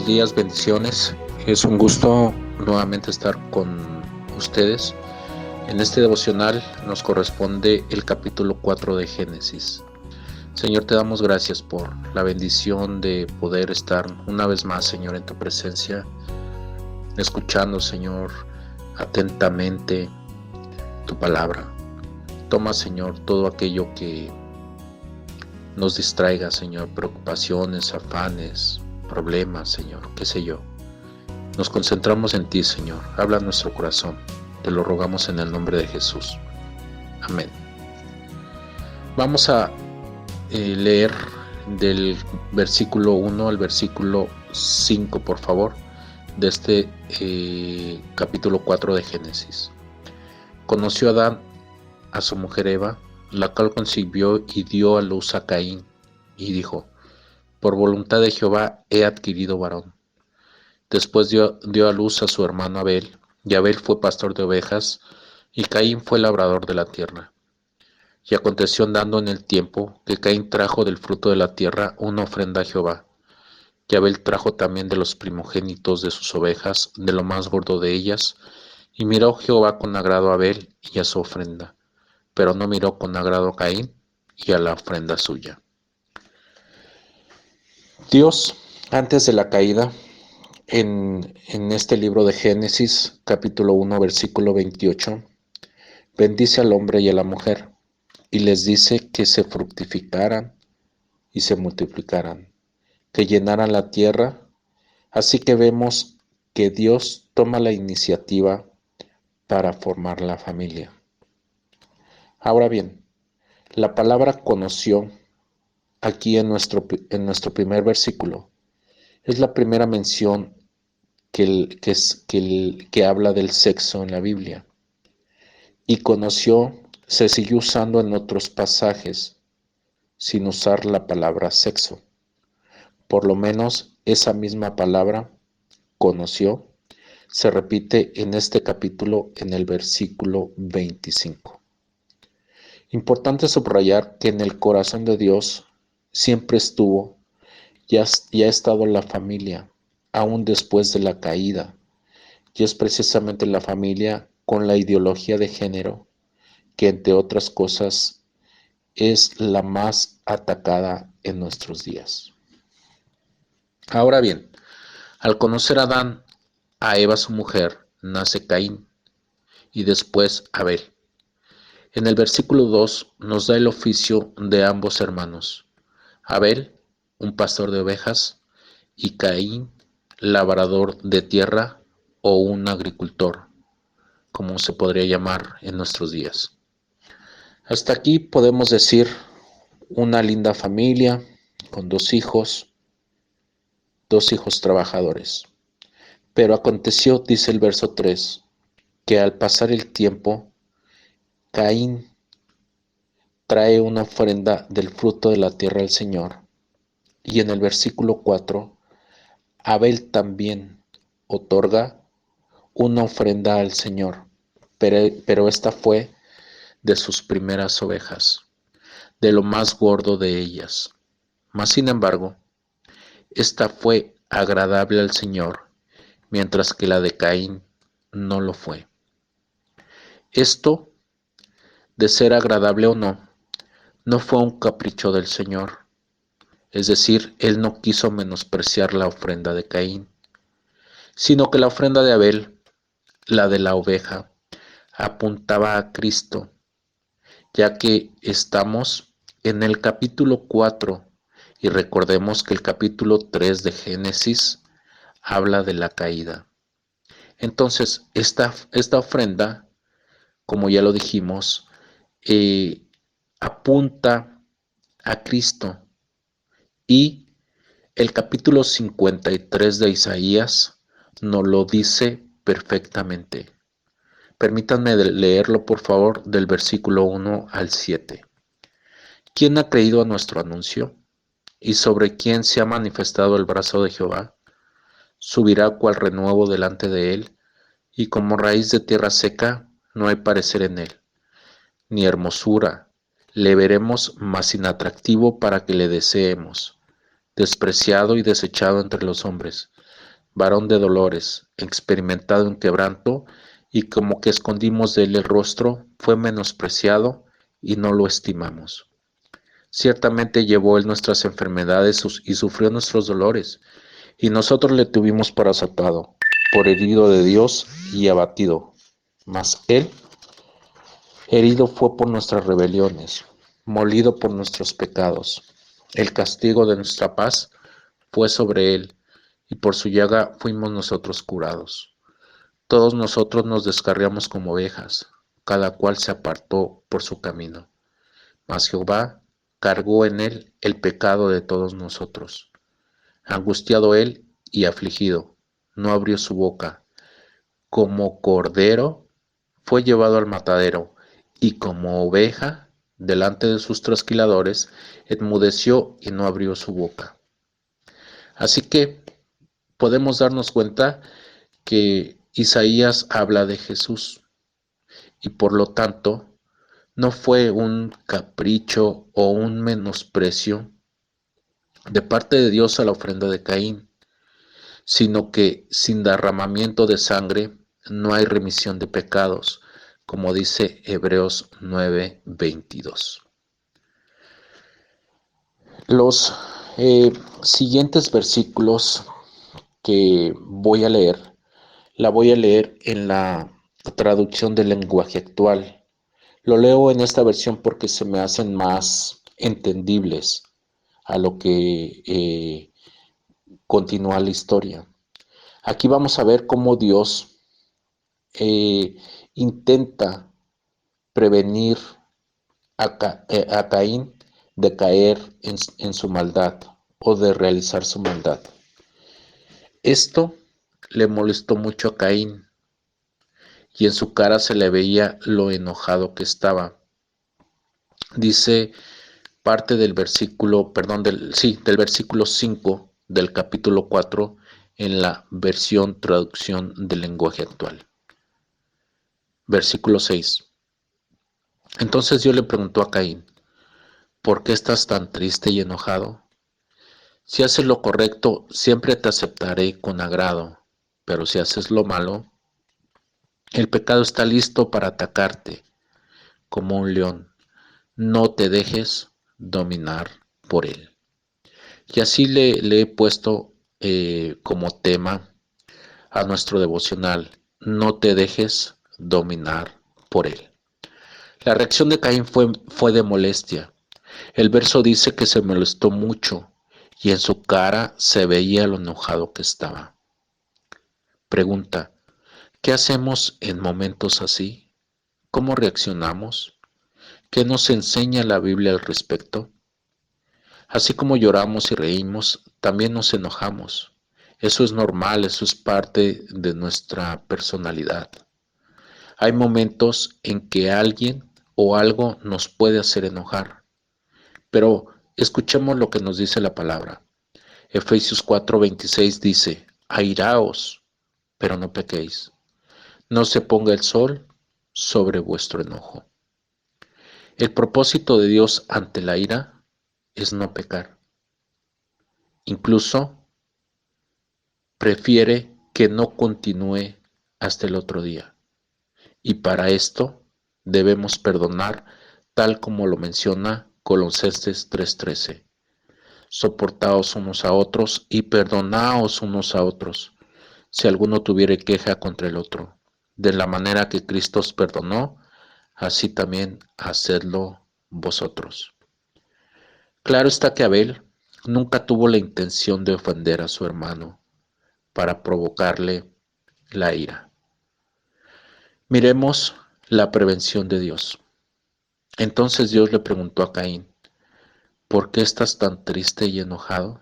buenos días, bendiciones. Es un gusto nuevamente estar con ustedes. En este devocional nos corresponde el capítulo 4 de Génesis. Señor, te damos gracias por la bendición de poder estar una vez más, Señor, en tu presencia, escuchando, Señor, atentamente tu palabra. Toma, Señor, todo aquello que nos distraiga, Señor, preocupaciones, afanes, problemas, Señor, qué sé yo. Nos concentramos en ti, Señor. Habla nuestro corazón. Te lo rogamos en el nombre de Jesús. Amén. Vamos a leer del versículo 1 al versículo 5, por favor, de este capítulo 4 de Génesis. Conoció Adán a su mujer Eva, la cual concibió y dio a luz a Caín, y dijo: por voluntad de Jehová he adquirido varón. Después dio a luz a su hermano Abel, y Abel fue pastor de ovejas, y Caín fue labrador de la tierra. Y aconteció andando en el tiempo, que Caín trajo del fruto de la tierra una ofrenda a Jehová, y Abel trajo también de los primogénitos de sus ovejas, de lo más gordo de ellas, y miró Jehová con agrado a Abel y a su ofrenda, pero no miró con agrado a Caín y a la ofrenda suya. Dios, antes de la caída, en este libro de Génesis, capítulo 1, versículo 28, bendice al hombre y a la mujer, y les dice que se fructificaran y se multiplicaran, que llenaran la tierra. Así que vemos que Dios toma la iniciativa para formar la familia. Ahora bien, la palabra conoció aquí en nuestro primer versículo es la primera mención que habla del sexo en la Biblia. Y conoció se sigue usando en otros pasajes sin usar la palabra sexo. Por lo menos esa misma palabra, conoció, se repite en este capítulo en el versículo 25. Importante subrayar que en el corazón de Dios siempre estuvo y ha estado la familia, aún después de la caída, y es precisamente la familia con la ideología de género que, entre otras cosas, es la más atacada en nuestros días. Ahora bien, al conocer a Adán, a Eva su mujer, nace Caín y después Abel. En el versículo 2 nos da el oficio de ambos hermanos: Abel, un pastor de ovejas, y Caín, labrador de tierra o un agricultor, como se podría llamar en nuestros días. Hasta aquí podemos decir una linda familia con dos hijos trabajadores. Pero aconteció, dice el verso 3, que al pasar el tiempo, Caín trae una ofrenda del fruto de la tierra al Señor. Y en el versículo 4, Abel también otorga una ofrenda al Señor, pero esta fue de sus primeras ovejas, de lo más gordo de ellas. Mas sin embargo, esta fue agradable al Señor, mientras que la de Caín no lo fue. Esto, de ser agradable o no, no fue un capricho del Señor. Es decir, Él no quiso menospreciar la ofrenda de Caín, sino que la ofrenda de Abel, la de la oveja, apuntaba a Cristo, ya que estamos en el capítulo 4 y recordemos que el capítulo 3 de Génesis habla de la caída. Entonces, esta ofrenda, como ya lo dijimos, apunta a Cristo. Y el capítulo 53 de Isaías nos lo dice perfectamente. Permítanme leerlo, por favor, del versículo 1 al 7. ¿Quién ha creído a nuestro anuncio? ¿Y sobre quién se ha manifestado el brazo de Jehová? Subirá cual renuevo delante de él, y como raíz de tierra seca no hay parecer en él, ni hermosura. Le veremos más inatractivo para que le deseemos, despreciado y desechado entre los hombres, varón de dolores, experimentado en quebranto, y como que escondimos de él el rostro, fue menospreciado y no lo estimamos. Ciertamente llevó él nuestras enfermedades y sufrió nuestros dolores, y nosotros le tuvimos por azotado, por herido de Dios y abatido. Mas él herido fue por nuestras rebeliones, molido por nuestros pecados. El castigo de nuestra paz fue sobre él, y por su llaga fuimos nosotros curados. Todos nosotros nos descarriamos como ovejas, cada cual se apartó por su camino. Mas Jehová cargó en él el pecado de todos nosotros. Angustiado él y afligido, no abrió su boca. Como cordero fue llevado al matadero, y como oveja delante de sus trasquiladores, enmudeció y no abrió su boca. Así que podemos darnos cuenta que Isaías habla de Jesús, y por lo tanto no fue un capricho o un menosprecio de parte de Dios a la ofrenda de Caín, sino que sin derramamiento de sangre no hay remisión de pecados, como dice Hebreos 9:22. Los siguientes versículos que voy a leer, la voy a leer en la traducción del lenguaje actual. Lo leo en esta versión porque se me hacen más entendibles a lo que continúa la historia. Aquí vamos a ver cómo Dios intenta prevenir a Caín de caer en su maldad o de realizar su maldad. Esto le molestó mucho a Caín, y en su cara se le veía lo enojado que estaba. Dice parte del versículo, del versículo 5 del capítulo 4 en la versión traducción del lenguaje actual. Versículo 6. Entonces Dios le preguntó a Caín: ¿por qué estás tan triste y enojado? Si haces lo correcto, siempre te aceptaré con agrado, pero si haces lo malo, el pecado está listo para atacarte como un león. No te dejes dominar por él. Y así le he puesto como tema a nuestro devocional: no te dejes dominar por él. La reacción de Caín fue de molestia. El verso dice que se molestó mucho y en su cara se veía lo enojado que estaba. Pregunta: ¿qué hacemos en momentos así? ¿Cómo reaccionamos? ¿Qué nos enseña la Biblia al respecto? Así como lloramos y reímos, también nos enojamos. Eso es normal, eso es parte de nuestra personalidad. Hay momentos en que alguien o algo nos puede hacer enojar, pero escuchemos lo que nos dice la palabra. Efesios 4:26 dice: airaos, pero no pequéis. No se ponga el sol sobre vuestro enojo. El propósito de Dios ante la ira es no pecar. Incluso prefiere que no continúe hasta el otro día. Y para esto debemos perdonar, tal como lo menciona Colosenses 3:13. Soportaos unos a otros y perdonaos unos a otros, si alguno tuviere queja contra el otro. De la manera que Cristo os perdonó, así también hacedlo vosotros. Claro está que Abel nunca tuvo la intención de ofender a su hermano para provocarle la ira. Miremos la prevención de Dios. Entonces Dios le preguntó a Caín: ¿por qué estás tan triste y enojado?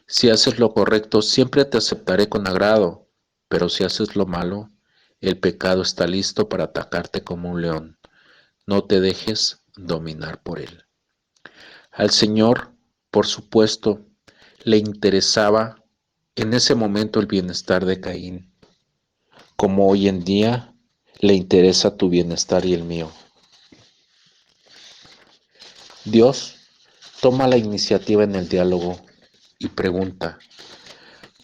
Si haces lo correcto, siempre te aceptaré con agrado, pero si haces lo malo, el pecado está listo para atacarte como un león. No te dejes dominar por él. Al Señor, por supuesto, le interesaba en ese momento el bienestar de Caín, como hoy en día le interesa tu bienestar y el mío. Dios toma la iniciativa en el diálogo y pregunta: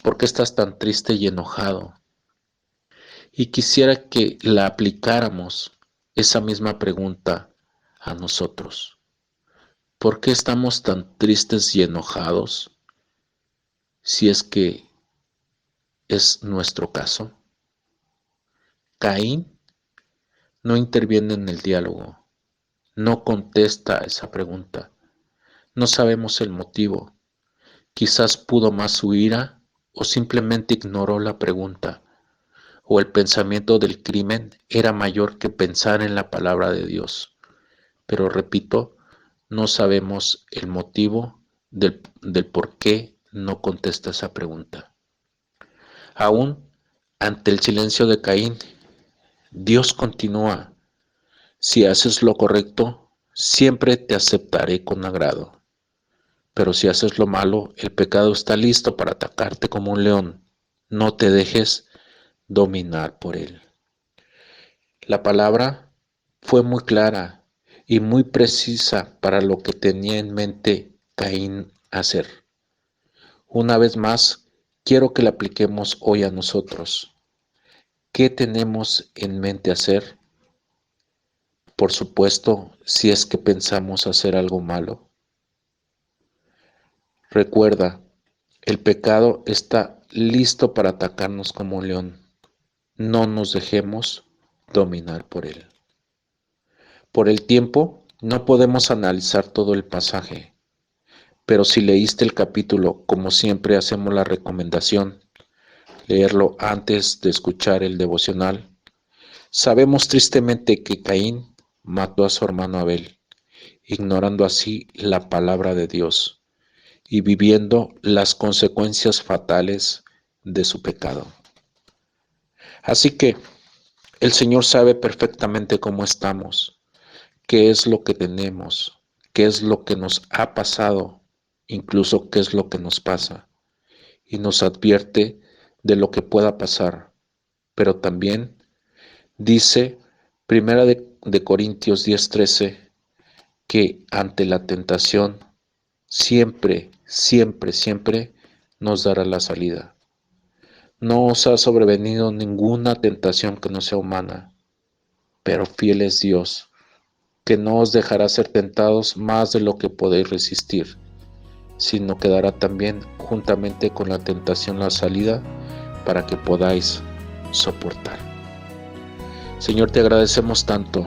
¿Por qué estás tan triste y enojado? Y quisiera que la aplicáramos esa misma pregunta a nosotros. ¿Por qué estamos tan tristes y enojados si es que es nuestro caso? Caín no interviene en el diálogo, no contesta esa pregunta. No sabemos el motivo. Quizás pudo más su ira o simplemente ignoró la pregunta, o el pensamiento del crimen era mayor que pensar en la palabra de Dios. Pero repito, no sabemos el motivo del por qué no contesta esa pregunta. Aún ante el silencio de Caín, Dios continúa: si haces lo correcto, siempre te aceptaré con agrado. Pero si haces lo malo, el pecado está listo para atacarte como un león. No te dejes dominar por él. La palabra fue muy clara y muy precisa para lo que tenía en mente Caín hacer. Una vez más, quiero que la apliquemos hoy a nosotros. ¿Qué tenemos en mente hacer? Por supuesto, si es que pensamos hacer algo malo. Recuerda, el pecado está listo para atacarnos como un león. No nos dejemos dominar por él. Por el tiempo, no podemos analizar todo el pasaje, pero si leíste el capítulo, como siempre hacemos la recomendación, leerlo antes de escuchar el devocional. Sabemos tristemente que Caín mató a su hermano Abel, ignorando así la palabra de Dios y viviendo las consecuencias fatales de su pecado. Así que el Señor sabe perfectamente cómo estamos, qué es lo que tenemos, qué es lo que nos ha pasado, incluso qué es lo que nos pasa, y nos advierte de lo que pueda pasar, pero también dice Primera de Corintios 10:13 que ante la tentación siempre nos dará la salida. No os ha sobrevenido ninguna tentación que no sea humana, pero fiel es Dios, que no os dejará ser tentados más de lo que podéis resistir, sino que dará también juntamente con la tentación la salida para que podáis soportar. Señor, te agradecemos tanto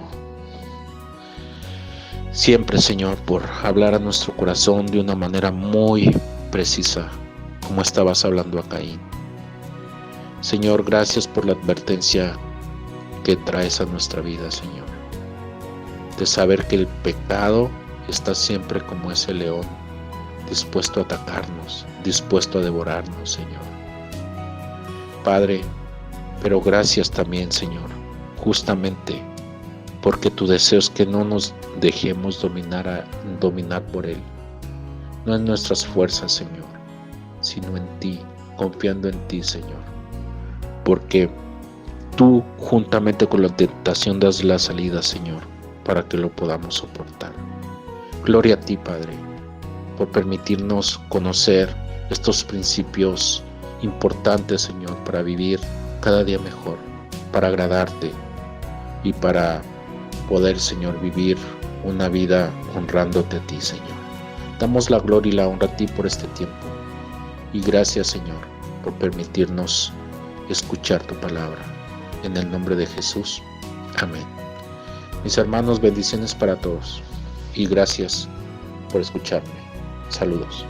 siempre, Señor, por hablar a nuestro corazón de una manera muy precisa, como estabas hablando a Caín. Señor, gracias por la advertencia que traes a nuestra vida, Señor, de saber que el pecado está siempre como ese león, dispuesto a atacarnos, dispuesto a devorarnos, Señor. Padre, pero gracias también, Señor, justamente porque tu deseo es que no nos dejemos dominar por Él, no en nuestras fuerzas, Señor, sino en ti, confiando en ti, Señor, porque tú juntamente con la tentación das la salida, Señor, para que lo podamos soportar. Gloria a ti, Padre, por permitirnos conocer estos principios importantes, Señor, para vivir cada día mejor, para agradarte y para poder, Señor, vivir una vida honrándote a ti, Señor. Damos la gloria y la honra a ti por este tiempo. Y gracias, Señor, por permitirnos escuchar tu palabra. En el nombre de Jesús. Amén. Mis hermanos, bendiciones para todos. Y gracias por escucharme. Saludos.